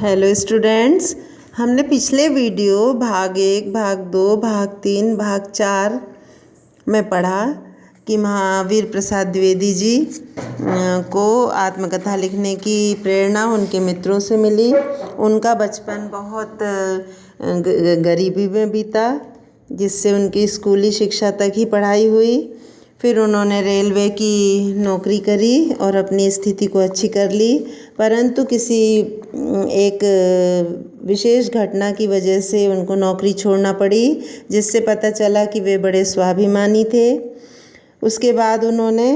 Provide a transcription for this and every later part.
Hello students, हमने पिछले video भाग 1, भाग 2, भाग 3, भाग 4 में पढ़ा कि महावीर प्रसाद द्विवेदी जी को आत्मकथा लिखने की प्रेरणा उनके मित्रों से मिली। उनका बचपन बहुत गरीबी में बीता, जिससे उनकी स्कूली शिक्षा तक ही पढ़ाई हुई। फिर उन्होंने रेलवे की नौकरी करी और अपनी स्थिति को अच्छी कर ली, परंतु किसी एक विशेष घटना की वजह से उनको नौकरी छोड़ना पड़ी, जिससे पता चला कि वे बड़े स्वाभिमानी थे। उसके बाद उन्होंने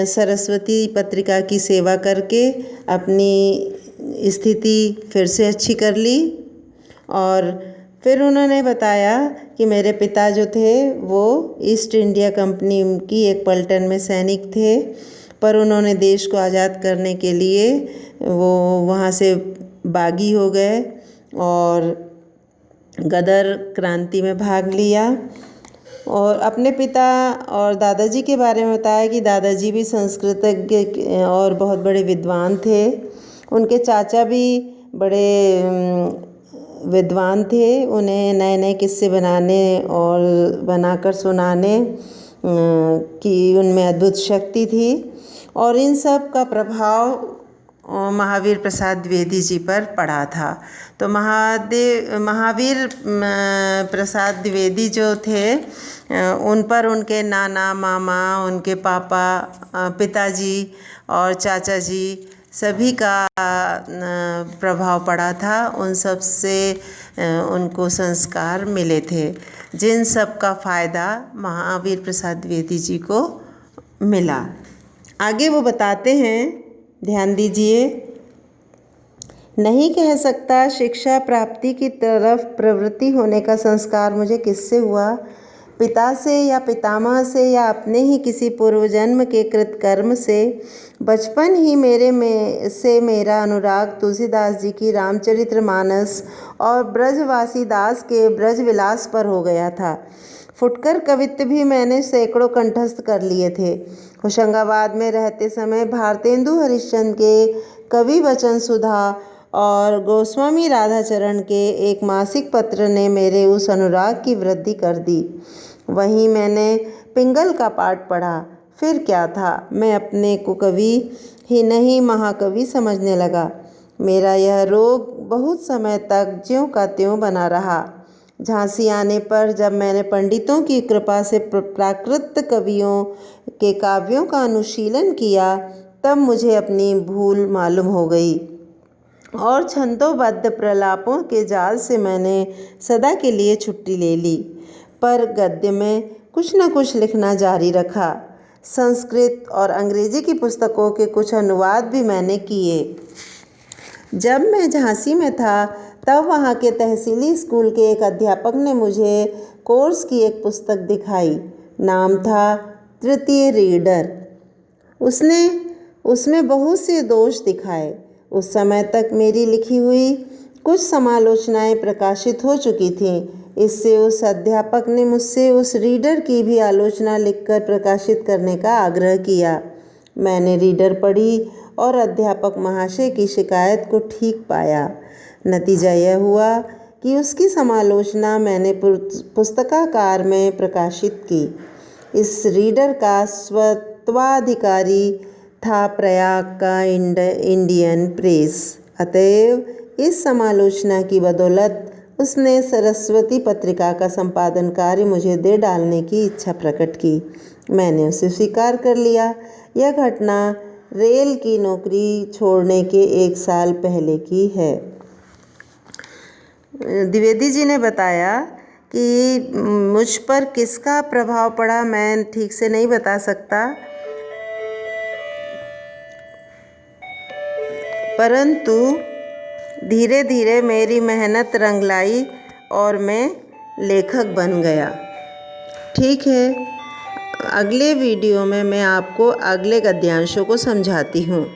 सरस्वती पत्रिका की सेवा करके अपनी स्थिति फिर से अच्छी कर ली। और फिर उन्होंने बताया कि मेरे पिता जो थे वो ईस्ट इंडिया कंपनी की एक पलटन में सैनिक थे, पर उन्होंने देश को आज़ाद करने के लिए वो वहाँ से बागी हो गए और गदर क्रांति में भाग लिया। और अपने पिता और दादाजी के बारे में बताया कि दादाजी भी संस्कृतज्ञ और बहुत बड़े विद्वान थे। उनके चाचा भी बड़े विद्वान थे, उन्हें नए नए किस्से बनाने और बनाकर सुनाने की उनमें अद्भुत शक्ति थी। और इन सब का प्रभाव महावीर प्रसाद द्विवेदी जी पर पड़ा था। तो महावीर प्रसाद द्विवेदी जो थे, उन पर उनके नाना, मामा, उनके पापा, पिताजी और चाचा जी सभी का प्रभाव पड़ा था। उन सब से उनको संस्कार मिले थे, जिन सब का फ़ायदा महावीर प्रसाद द्विवेदी जी को मिला। आगे वो बताते हैं, ध्यान दीजिए। नहीं कह सकता शिक्षा प्राप्ति की तरफ प्रवृत्ति होने का संस्कार मुझे किससे हुआ, पिता से या पितामह से या अपने ही किसी पूर्वजन्म के कृतकर्म से। बचपन ही मेरा अनुराग तुलसीदास जी की रामचरितमानस और ब्रजवासी दास के ब्रजविलास पर हो गया था। फुटकर कवित्व भी मैंने सैकड़ों कंठस्थ कर लिए थे। होशंगाबाद में रहते समय भारतेंदु हरिश्चंद्र के कवि वचन सुधा और गोस्वामी राधाचरण के एक मासिक पत्र ने मेरे उस अनुराग की वृद्धि कर दी। वहीं मैंने पिंगल का पाठ पढ़ा। फिर क्या था, मैं अपने को कवि ही नहीं महाकवि समझने लगा। मेरा यह रोग बहुत समय तक ज्यों का त्यों बना रहा। झांसी आने पर जब मैंने पंडितों की कृपा से प्राकृत कवियों के काव्यों का अनुशीलन किया, तब मुझे अपनी भूल मालूम हो गई और छंदोबद्ध प्रलापों के जाल से मैंने सदा के लिए छुट्टी ले ली। पर गद्य में कुछ न कुछ लिखना जारी रखा। संस्कृत और अंग्रेजी की पुस्तकों के कुछ अनुवाद भी मैंने किए। जब मैं झांसी में था, तब वहाँ के तहसीली स्कूल के एक अध्यापक ने मुझे कोर्स की एक पुस्तक दिखाई। नाम था तृतीय रीडर। उसमें बहुत से दोष दिखाए। उस समय तक मेरी लिखी हुई कुछ समालोचनाएं प्रकाशित हो चुकी थीं। इससे उस अध्यापक ने मुझसे उस रीडर की भी आलोचना लिखकर प्रकाशित करने का आग्रह किया। मैंने रीडर पढ़ी और अध्यापक महाशय की शिकायत को ठीक पाया। नतीजा यह हुआ कि उसकी समालोचना मैंने पुस्तकाकार में प्रकाशित की। इस रीडर का स्वत्वाधिकारी था प्रयाग का इंडियन प्रेस। अतएव इस समालोचना की बदौलत उसने सरस्वती पत्रिका का संपादन कार्य मुझे दे डालने की इच्छा प्रकट की। मैंने उसे स्वीकार कर लिया। यह घटना रेल की नौकरी छोड़ने के 1 साल पहले की है। द्विवेदी जी ने बताया कि मुझ पर किसका प्रभाव पड़ा मैं ठीक से नहीं बता सकता, परंतु धीरे धीरे मेरी मेहनत रंग लाई और मैं लेखक बन गया। ठीक है, अगले वीडियो में मैं आपको अगले गद्यांशों को समझाती हूँ।